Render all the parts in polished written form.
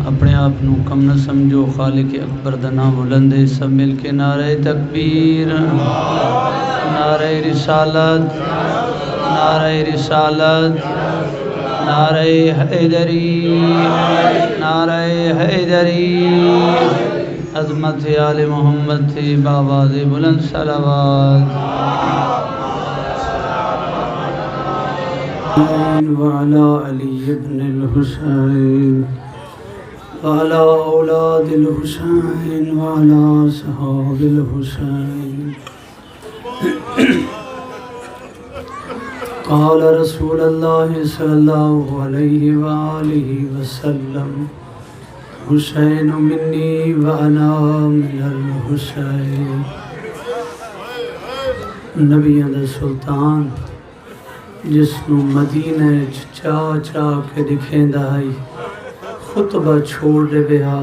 اپنے آپ نو کم نہ سمجھو، خالق اکبر دا نام بلند ہے۔ سب مل کے نعرہ تکبیر، نعرہ رسالت، نعرہ رسالت، نعرہ حیدری، نعرہ حیدری، عظمت آل محمد تھی بآواز بلند صلوات۔ وعلى علي بن الحسين وعلى أولاد الحسين وعلى أصحاب الحسين قال رسول الله صلى الله عليه وآله وسلم حسين مني وأنا من الحسين۔ نبیوں دا سلطان جس نو مدینہ چاہ چاہ کے دکھیندا ہے، خطبہ چھوڑ دے بیا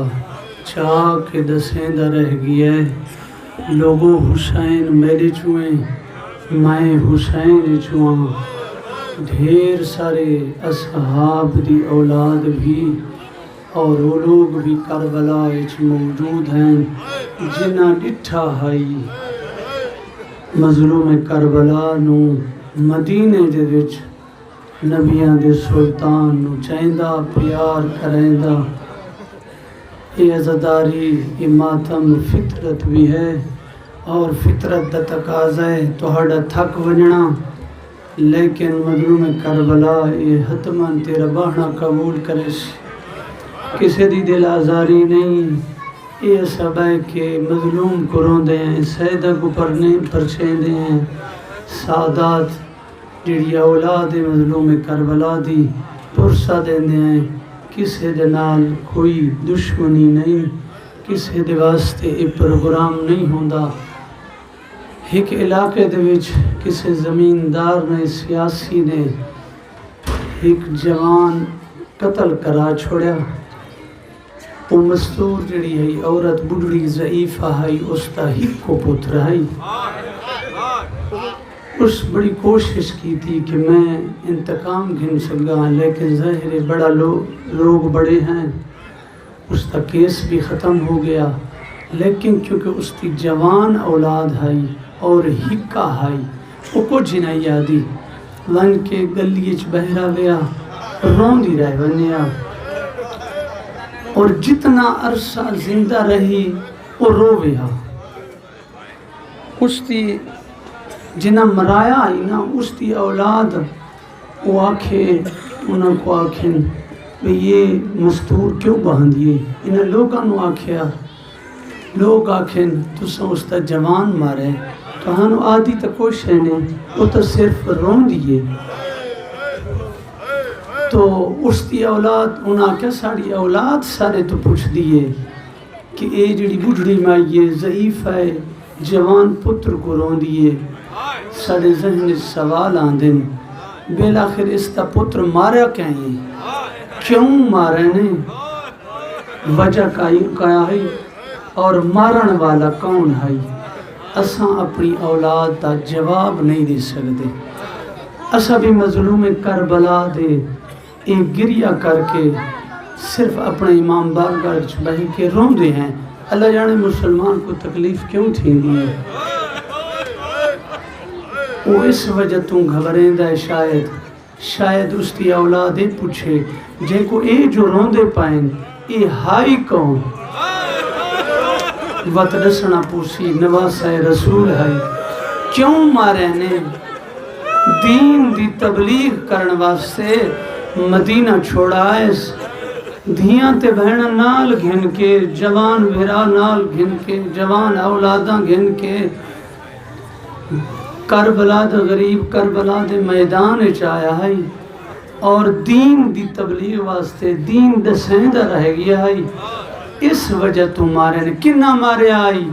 چاہ کے دسیندا رہ گیا ہے، لوگوں حسین میرے چوئیں، میں حسین چوئاں۔ ڈھیر سارے اصحاب دی اولاد بھی اور وہ لوگ بھی کربلا وچ موجود ہیں جنہاں ڈٹھا ہے مظلوم کربلا نو مدینے دے وچ نبیاں دے سلطان نو چاہندا پیار کریندا۔ یہ عزاداری یہ ماتم فطرت بھی ہے اور فطرت دا تقاضا ہے تہاڈا تھک ونجنا، لیکن مظلوم کربلا یہ حتماً تیرا بہنا قبول کرے، کسی دی دل آزاری نہیں۔ یہ سب ہے کہ مظلوم کو روندے ہیں، سیدہ کو پرچیندے ہیں، سادات جڑی اولاد مظلوم کربلا دی پرسہ دیندے ہیں۔ کسی دے نال کوئی دشمنی نہیں، کسی دے واسطے یہ پروگرام نہیں ہوندا۔ ایک علاقے دے وچ کسی زمیندار نے سیاسی نے ایک جوان قتل کرا چھوڑیا، وہ مستور جڑی ہے عورت بڑھڑی ضعیفہ ہے، اس تا ہک کو پتر ہے۔ اس بڑی کوشش کی تھی کہ میں انتقام گھن سکا، لیکن ظاہر بڑا لوگ بڑے ہیں، اس کا کیس بھی ختم ہو گیا، لیکن کیونکہ اس کی جوان اولاد ہے اور ہکا ہے، وہ کچھ نہیں یادی ون کے گلیچ بہرا گیا، روندی رہ بنیا، اور جتنا عرصہ زندہ رہی وہ رو گیا۔ اس کی جنہ مرایا آئی نا، اس کی اولاد وہ آکھے انہوں کو آکھیں بھی یہ مستور کیوں باندھیے، انہیں لوگاں نو آکھیا، لوگ آکھیں تساں اس تا جوان مارے تو ہنو آدھی تا کوئی شے نہیں، وہ تو صرف رون دیئے۔ تو اس کی اولاد انہاں کیا ساری اولاد سارے تو پوچھ دیئے کہ اے جڑی بڑھڑی مائیے ضعیف ہے، جوان پتر کو رون دیئے۔ سارے ذہن سوال آندن بالآخر اس تا پتر ماریا کہیں، کیوں مارے نے، وجہ کیا ہے اور مارن والا کون ہے؟ اساں اپنی اولاد تا جواب نہیں دے سکتے۔ اساں بھی مظلوم کربلا دے ایک گریہ کر کے صرف اپنے امام بارگاہ وچ بہہ کے روندے ہیں۔ اللہ جانے مسلمان کو تکلیف کیوں تھی ہے، وہ اس وجہ تو گھبریندہ ہے، شاید اس کی اولادیں پوچھے جے کو اے جو روندے پائیں اے ہائی کون، وقت دسنا پوسی نواسہ رسول ہے، کیوں مارے نے دین دی تبلیغ کرن واسطے مدینہ چھوڑائے، دھیاں تے بہن نال گھن کے، جوان بھرا نال گھن کے، جوان اولاداں گھن کے کربلا دا غریب کربلا دے میدان چایا ہے اور دین دی تبلیغ واسطے دین دسیندہ رہ گیا ہے۔ اس وجہ تو مارے نے کنہ مارے آئی،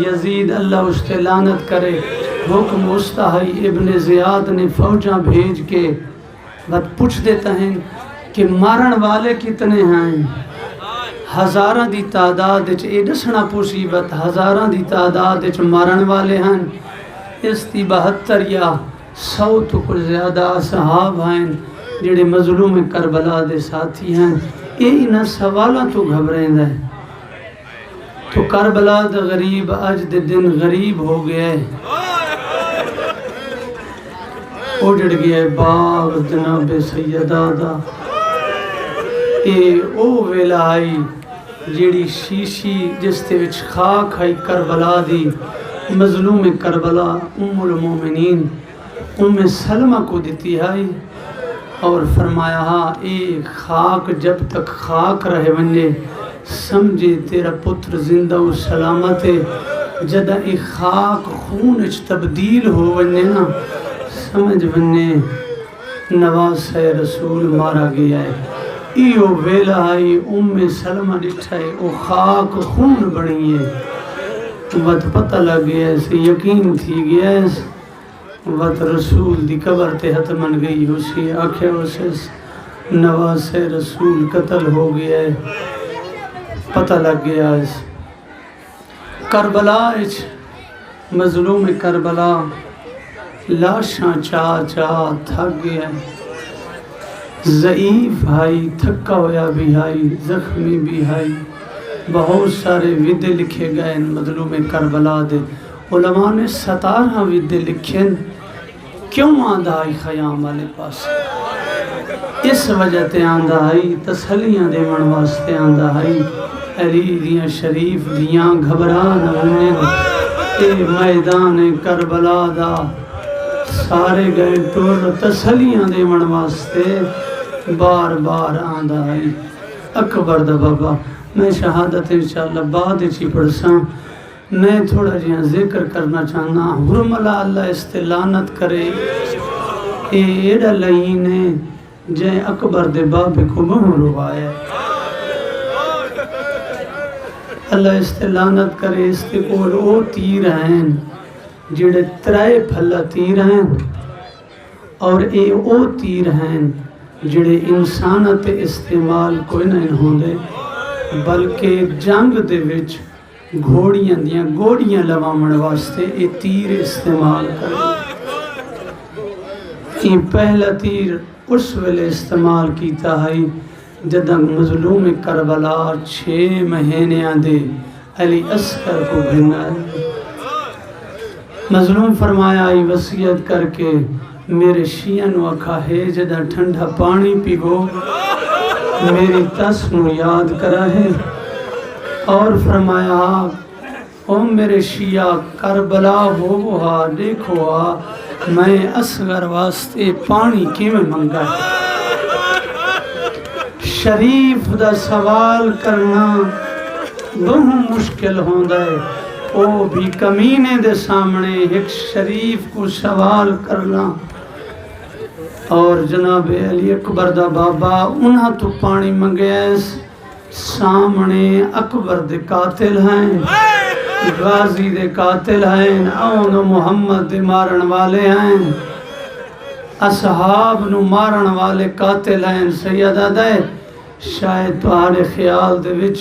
یزید اللہ اس تے لعنت کرے، حکم مستحی ابن زیاد نے فوجاں بھیج کے بات پوچھ دیتا ہے کہ مارن والے کتنے ہیں، ہزاراں دی تعداد وچ اے دسنا مصیبت، ہزاراں دی تعداد وچ مارن والے ہیں، اس دی 72 یا 100 تو کچھ زیادہ اصحاب ہیں جڑے مظلوم کربلا دے ساتھی ہیں۔ یہ انہاں سوالاں تو گھبریندا ہے تو کربلا دا غریب اج دے دن غریب ہو گیا ہے، اجڑ گیا ہے باغ جناب سیدہ دا۔ اے او ویلا آئی جیڑی شیشی جس تے وچ خاک آئی کربلا دی، مظلوم کربلا ام المومنین ام سلمہ کو دیتی آئی اور فرمایا ہاں اے خاک جب تک خاک رہے ونجے سمجھے تیرا پتر زندہ و سلامت ہے، جدہ اے خاک خون اچ تبدیل ہو ونجے نا سمجھ ونجے نواز رسول مارا گیا ہے۔ ایو ویلا آئی ام سلمہ ڈٹھا ہے او خاک خون بنی ہے، وقت پتہ لگ گیا ہے سے یقین تھی گیا ہے، وقت رسول دی قبر تے حتمن گئی اسی آکھے اسے نواز رسول قتل ہو گیا ہے، پتہ لگ گیا ہے۔ کربلا اچ مظلوم کربلا لاشاں چاہ تھک گیا ہے، ضعیف ہائی، تھکا ہویا بھی ہائی، زخمی بھی ہائی، بہت سارے ودے لکھے گئے مظلوم کربلا دے، علماء نے 17 ودے لکھیں۔ کیوں آندہ آئی خیام والے پاس؟ اس وجہ تے آندہ آئی تسلیاں دے من واسطے آندہ آئی، علی دیاں شریف دیاں گھبرا نہ ہونے اے میدان کربلا دا سارے گئے ٹور تسلیاں دے من واسطے بار بار آندہ آئی۔ اکبر دا بابا میں شہادت انشاءاللہ بعد اچھی پڑھساں، میں تھوڑا جہاں ذکر کرنا چاہنا، حرملہ اللہ استلانت کرے اے ایڈا لئینے جائے اکبر دے باب کو بہو روایا اللہ استلانت کرے استقول او تیر ہیں جڑے ترائے پھلا تیر ہیں اور اے او تیر ہیں جڑے انسانت استعمال کوئی نہیں ہوں دے بلکہ جنگ دے وچ گھوڑیاں لوامن واسطے اے تیر استعمال کرے۔ یہ پہلا تیر اس ویلے استعمال کیتا ہے جدہ مظلوم کربلا 6 مہینے آندے علی اصغر کو بھینا ہے۔ مظلوم فرمایا آئی وصیت کر کے میرے شیعن وکھا ہے جدہ ٹھنڈا پانی پیگو میری تسنو یاد کرا ہے، اور فرمایا او میرے شیعہ کربلا ہو ہا دیکھو ہا میں اصغر واسطے پانی کی میں منگا ہے۔ شریف دا سوال کرنا بہت مشکل ہوندہ ہے، او بھی کمینے دے سامنے ایک شریف کو سوال کرنا۔ اور جناب علی اکبر دا بابا انہاں تو پانی منگے ایس سامنے اکبر دے قاتل ہیں، غازی دے قاتل ہیں، اون محمد دے مارن والے ہیں، اصحاب نو مارن والے قاتل ہیں۔ سیدہ دے شاید تہاڑے خیال دے وچ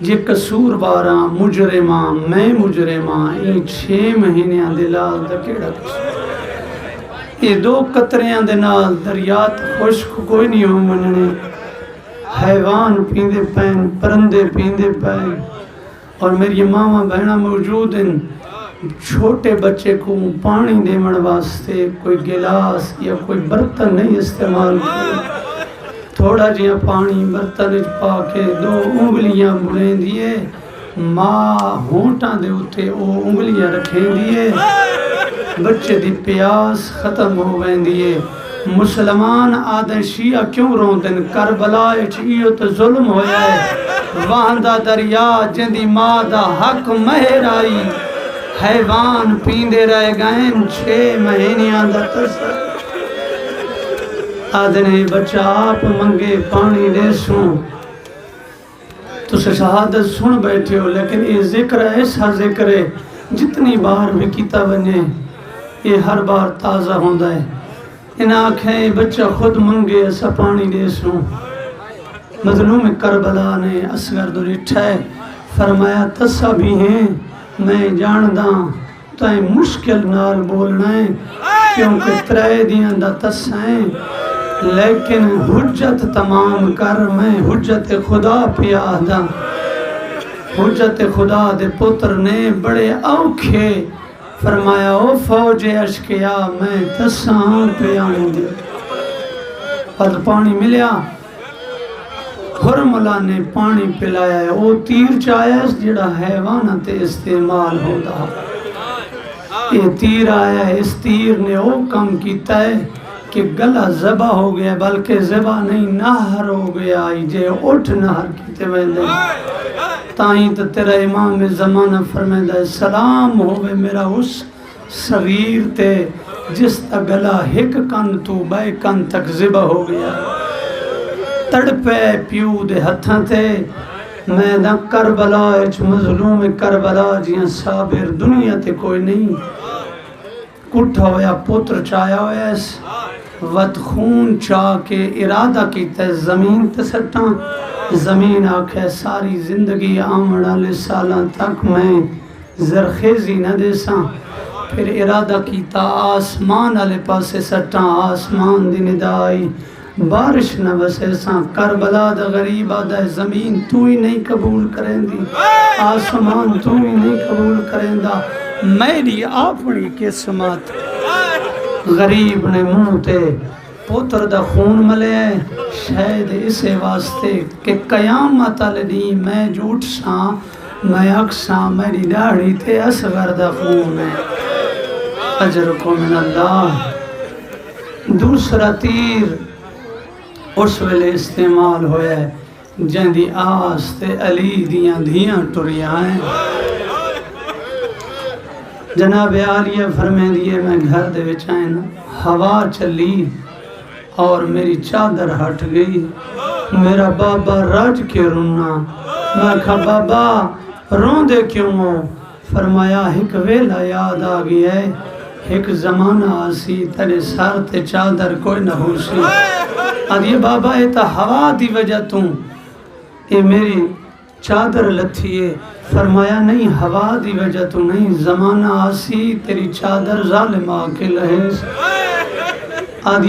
جے قصور باراں مجرماں میں مجرماں این 6 مہینے آندے لال دا کیڑا قصور، یہ 2 قطرے آندے نال دریات خشک کوئی نہیں ہو مننے، حیوان پیندے پین، پرندے پیندے پین، اور میری ماما بہنہ موجود ہیں، چھوٹے بچے کو پانی دیمن واسطے کوئی گلاس یا کوئی برتن نہیں استعمال کرے، تھوڑا جہاں پانی برتن پا کے 2 انگلیاں بڑھیں دیئے، ماں ہونٹاں دے اٹھے او انگلیاں رکھیں دیئے، بچے دی پیاس ختم ہو گئیں دیئے۔ مسلمان آدھے شیعہ کیوں روندن؟ کربلا ایو تو ظلم ہویا ہے، وہاندہ دریا جندی ماں دا حق مہر آئی، حیوان پیندے رہ گئیں 6 مہینے آندہ تسا آدھنے بچہ آپ منگے پانی دے سوں تو سے شہادت سن بیٹھے ہو، لیکن یہ ذکر ایسا ذکر ہے جتنی بار بھی کیتا بنے یہ ہر بار تازہ ہوندہ ہے۔ ان آنکھیں بچہ خود منگے ایسا پانی دے سوں، مظلوم کربلا نے اصغر دو لٹھا ہے، فرمایا تسا بھی ہیں میں جانداں تائیں مشکل نال بولنا ہے کیونکہ 3 دیاں دا تسا ہیں لیکن حجت تمام کر، میں حجت خدا پیادا۔ حجت خدا دے پتر نے بڑے اوکھے فرمایا او فوج اشکیا میں تساں پیاؤں دے۔ پد پانی ملیا، حرملہ نے پانی پلایا ہے، وہ تیر چاہیا ہے جڑا حیوانات استعمال ہوتا۔ یہ تیر آیا ہے، اس تیر نے وہ کم کیتا ہے کہ گلہ زبا ہو گیا، بلکہ زبا نہیں نہر ہو گیا، جے اٹھ نہر کیتے ویندے۔ تائیں تو تیرا امام زمانہ فرمیدہ سلام ہوئے میرا اس صغیر تے جس تا گلہ ہک کن تو بے کن تک زبا ہو گیا۔ تڑپے پیو دے ہتھاں تے میں نہ کربلا اچ مظلوم کربلا جیاں صابر دنیا تے کوئی نہیں۔ کٹھا ہویا پتر چایا ہویا اس وقت خون چاہ کے ارادہ کیتا ہے زمین تے سٹاں۔ زمین آکھے ساری زندگی آمڑا لے سالاں تک میں زرخیزی نہ دے ساں۔ پھر ارادہ کیتا آسمان آلے پاسے سٹاں، آسمان دی ندائی بارش نہ بسے ساں۔ کربلا دا غریب آدھا ہے زمین تو ہی نہیں قبول کریں دی، آسمان تو ہی نہیں قبول کریں دا، میری آپنی قسمت۔ غریب نے منہ تے پتر دا خون ملے ہے، شاید اسے واسطے کہ قیامت علی میں جھوٹ ساں، میں اکساں، میری داڑھی تے اصغر دا خون ہے۔ اجرکم من اللہ۔ دوسرا تیر اس ویلے استعمال ہویا ہے جن دی آس تے علی دیاں دھیاں ٹریاں ہیں۔ جناب عالیہ فرمائیں دیئے میں گھر دے وچ آئیں، ہوا چلی اور میری چادر ہٹ گئی، میرا بابا رج کے رونا۔ میں کہا بابا رون دے کیوں ہو؟ فرمایا ایک ویلا یاد آ گیا ہے، ایک زمانہ آسی تیرے سر تے چادر کوئی نہ ہو سی۔ یہ بابا یہ تا ہوا دی وجہ توں یہ میری چادر لتھی ہے۔ فرمایا نہیں ہوا دی وجہ تو نہیں، زمانہ آسی تیری چادر ظالم آکے لہیس۔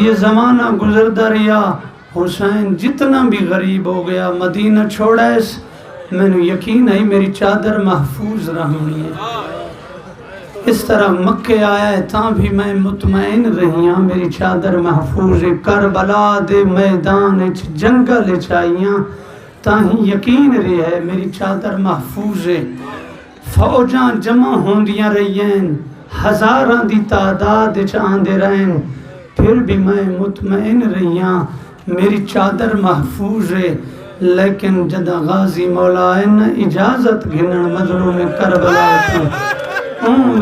یہ زمانہ گزردہ رہا، حسین جتنا بھی غریب ہو گیا مدینہ چھوڑا اس، میں نے یقین ہے میری چادر محفوظ رہنی ہے۔ اس طرح مکہ آیا ہے تاں بھی میں مطمئن رہیاں میری چادر محفوظ ہے۔ کربلا دے میدان اچ جنگل چائیاں تاں ہی یقین رہے ہے میری چادر محفوظ ہے۔ فوجاں جمع ہوندیاں رہیاں، ہزاراں دی تعداد اچ آندے رہن، پھر بھی میں مطمئن رہیاں میری چادر محفوظ ہے۔ لیکن جدہ غازی مولائن اجازت گھنن مظلوم کربلا تھا،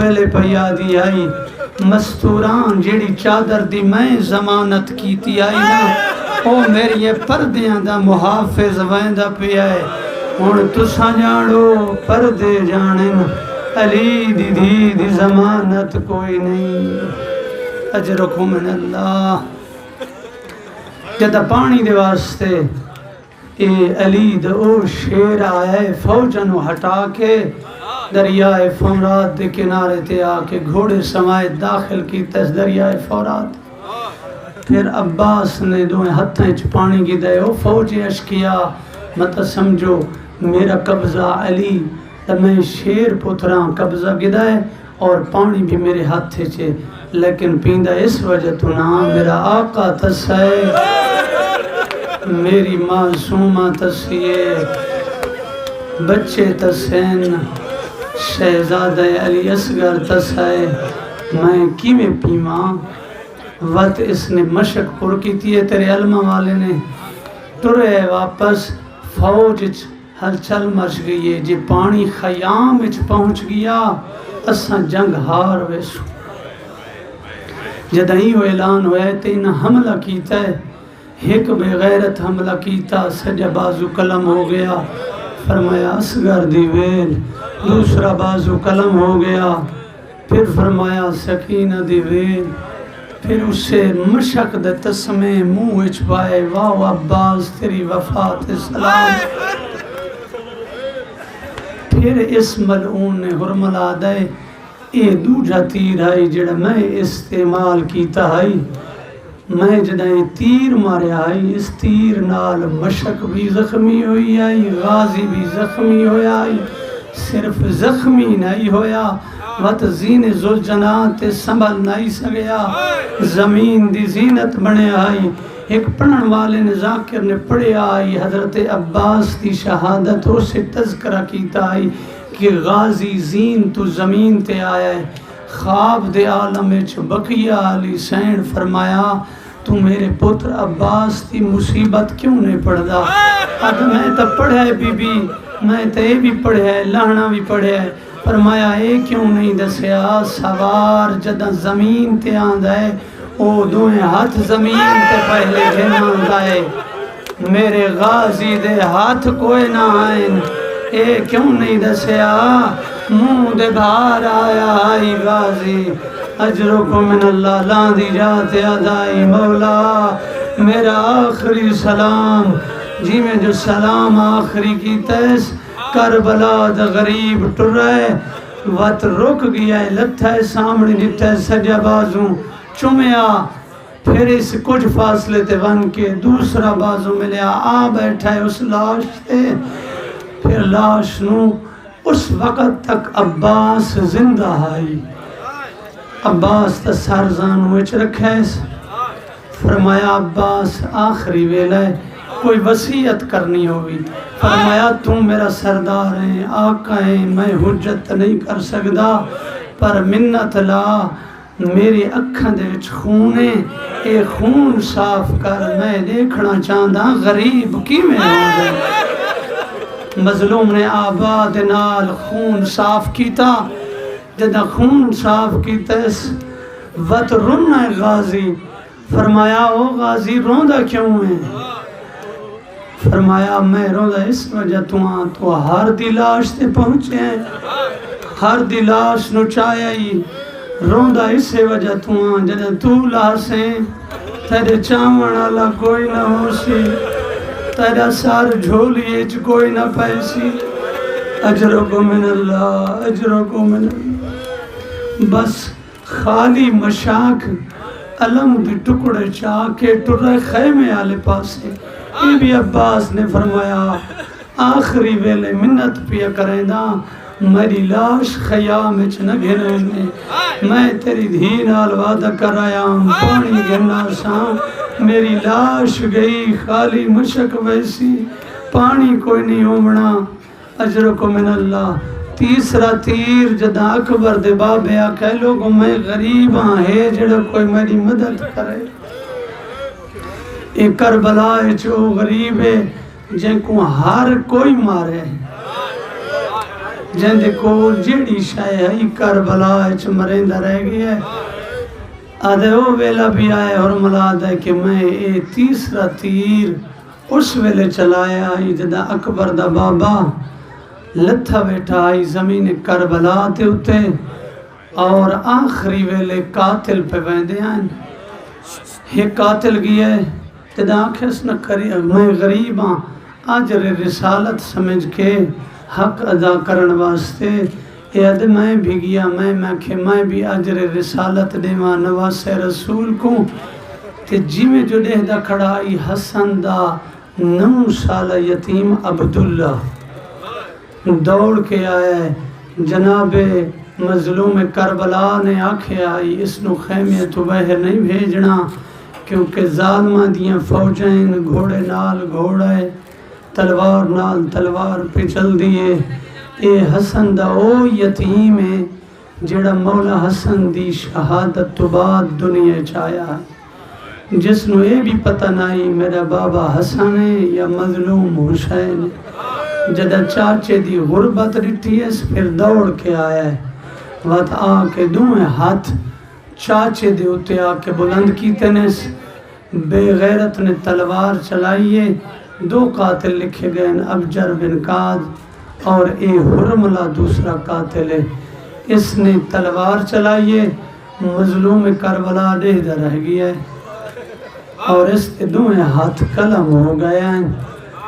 ویلے پیادی آئی مستوران جیڑی چادر دی میں ضمانت کیتی آئی نا، او میری پردیاں دا محافظ ویندہ پی آئے۔ ہن تساں جانو پردے جانن، علی دی دی دی ضمانت کوئی نہیں۔ اجرکم من اللہ۔ جدہ پانی دے واسطے اے علی دا او شیر آئے فوجنو ہٹا کے دریائے فرات دے کنارے تے آکے گھوڑے سمائے داخل کی تس دریائے فرات۔ پھر عباس نے دوئے ہتھیں چھ پانی کی دے او فوج اشکیا مت سمجھو میرا قبضہ علی، میں شیر پتراں قبضہ گدا ہے اور پانی بھی میرے ہاتھ چھے، لیکن پیندہ اس وجہ تو نہ میرا آقا تسائے، میری معصومہ تسیے، بچے تسین، شہزادہ علی اصغر تسائے، میں کی میں پیماں وقت اس نے مشق پر کی تھی ہے تیرے علمہ والے نے ترے واپس فوج ہل چل مرش گئی ہے، جی پانی خیام اچ پہنچ گیا اساں جنگ ہار ویسو۔ جدہی وہ اعلان ہوئے تین حملہ کیتا ہے، ایک بے غیرت حملہ کیتا سجا بازو قلم ہو گیا، فرمایا اصغر دی ویل، دوسرا بازو قلم ہو گیا، پھر فرمایا سکینہ دی ویل، پھر اسے مشک دے تسمے منہ اچ پائے، واو عباس تیری وفات سلام۔ پھر اس ملعون نے حرملہ دے اے دوجہ تیر ہے جڑا میں استعمال کیتا ہے، میں جدائیں تیر مارے آئی اس تیر نال مشک بھی زخمی ہوئی آئی غازی بھی زخمی ہویا آئی صرف زخمی نہیں ہویا وط زین ذوالجناح تے سنبھل نہیں سگیا زمین دی زینت بنے آئی ایک پڑھن والے نے ذاکر نے پڑھے آئی حضرت عباس دی شہادت اسے تذکرہ کیتا آئی کہ غازی زین تو زمین تے آیا ہے خواب دے عالم وچ بقیہ علی سین فرمایا تو میرے پتر عباس دی مصیبت کیوں نہیں پڑھدا اب میں تو پڑھا ہے بی بی میں تو یہ بھی پڑھا ہے لانا بھی پڑھا ہے فرمایا اے کیوں نہیں دسیا سوار جدہ زمین تے آندا ہے او دوئے ہاتھ زمین تے پہلے گھنا آندا ہے میرے غازی دے ہاتھ کوئی نہ آئین اے کیوں نہیں دسیا منہ دے بھار آیا آئی غازی اجرکم من اللہ لاندی جاتے ادائی مولا میرا آخری سلام جی میں جو سلام آخری کی تیس کربلا دا غریب ٹرائے وقت رک گیا ہے لتھا ہے سامنے جتا ہے سجا بازوں چمیا پھر اس کچھ فاصلے تے ون کے دوسرا بازوں ملیا آ بیٹھا ہے اس لاش تے پھر لاش نو اس وقت تک عباس زندہ آئی عباس تا سرزان وچ رکھے فرمایا عباس آخری ویلہ ہے کوئی وصیت کرنی ہوئی فرمایا تم میرا سردار ہیں آقا ہیں میں حجت نہیں کر سکتا پر منت لا میری اکھاں دے وچ خون ہے اے خون صاف کر میں دیکھنا چاہتا غریب کی میں ہو گئے مظلوم نے آباد نال خون صاف کیتا جدہ خون صاف کیتا اس وقت رنہ غازی فرمایا او غازی روندہ کیوں ہے فرمایا میں روندہ اس وجہ تو ہر دلاش تے پہنچے ہیں ہر دلاش نو چاہیا ہی روندہ اس وجہ جدہ تو لاسیں تیرے چاون اللہ کوئی نہ ہو سی تیرا سار جھولی اچ کوئی نہ پیسی اجرکو من اللہ اجرکو من اللہ بس خالی مشاک علم دی ٹکڑے چاہ کے ٹرے خیمے آلے پاسے یہ بھی عباس نے فرمایا آخری ویلے منت پیا کریں دا میری لاش خیام اچ نہ گھنے میں تیری دھین آلوادہ کرایا پانی گھنا ساں میری لاش گئی خالی مشک ویسی پانی کوئی نہیں ہومنا اجرکو من اللہ تیسرا تیر جدہ اکبر دے بابے آکے لوگوں میں غریب ہے جڑا کوئی میری مدد کرے ایک کربلا ہے جو غریب ہے جن کو ہر کوئی مارے جن دے کو جیڑی شاہ ہے کربلا ہے جو مرندہ رہ گیا ہے آدھے وہ ویلہ بھی آئے اور ملاد ہے کہ میں اے تیسرا تیر اس ویلے چلایا آئی جدہ اکبر دا بابا لتھا بیٹھا آئی زمین کربلا تے اتے اور آخری ویلے قاتل پہ بیندے آئیں یہ قاتل گیا ہے جدہ آنکھیں اس نہ میں غریب ہاں آجر رسالت سمجھ کے حق ادا کرن واسطے یاد میں بھی گیا میں بھی اجر رسالت دیوان نواس رسول کو تے جی میں جو دہدہ کھڑائی حسن دا 9 سالہ یتیم عبداللہ دوڑ کے آئے جناب مظلوم کربلا نے آکھے آئی اس نو خیمے تو باہر نہیں بھیجنا کیونکہ ظالمہ دیاں فوجیں گھوڑے نال گھوڑے تلوار نال تلوار پہ چل دیئے اے حسن دا او یتیم ہے جڑا مولا حسن دی شہادت تو بعد دنیا چایا ہے جس نو اے بھی پتہ نہیں میرا بابا حسن ہے یا مظلوم حسین ہے جدہ چاچے دی غربت رٹھی ہے پھر دوڑ کے آیا ہے وقت آ کے دوئے ہاتھ چاچے دے ہوتے آ کے بلند کی تنس بے غیرت نے تلوار چلائیے 2 قاتل لکھے گئے ابجر بن قاد اور اے حرملہ دوسرا قاتل ہے اس نے تلوار چلائیے مظلوم کربلا دہدہ رہ گیا ہے اور اس کے دوئے ہاتھ قلم ہو گئے ہیں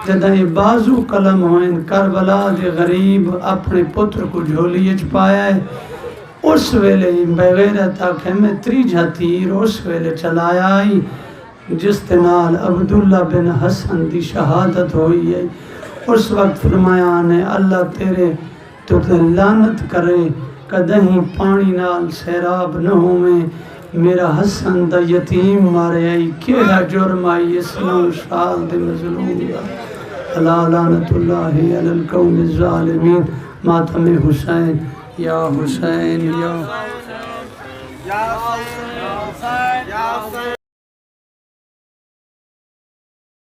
جدہ یہ بازو قلم ہوئے کربلا دے غریب اپنے پتر کو جھولی اچ پایا ہے اس ویلے بغیرت آکھے میں 3 تیر اس ویلے چلایا آئی جس دے نال عبداللہ بن حسن دی شہادت ہوئی ہے، اس وقت فرمایا نے اللہ تیرے تو لعنت کرے، کدہیں پانی نال سیراب نہ ہوئے، میرا حسن دا یتیم مارے آئی، کیڑا جرم آئی اس 9 سال دے مظلوم دا، اللہ لعنت اللہ علی القوم الظالمین۔ ماتم حسین یا حسین یا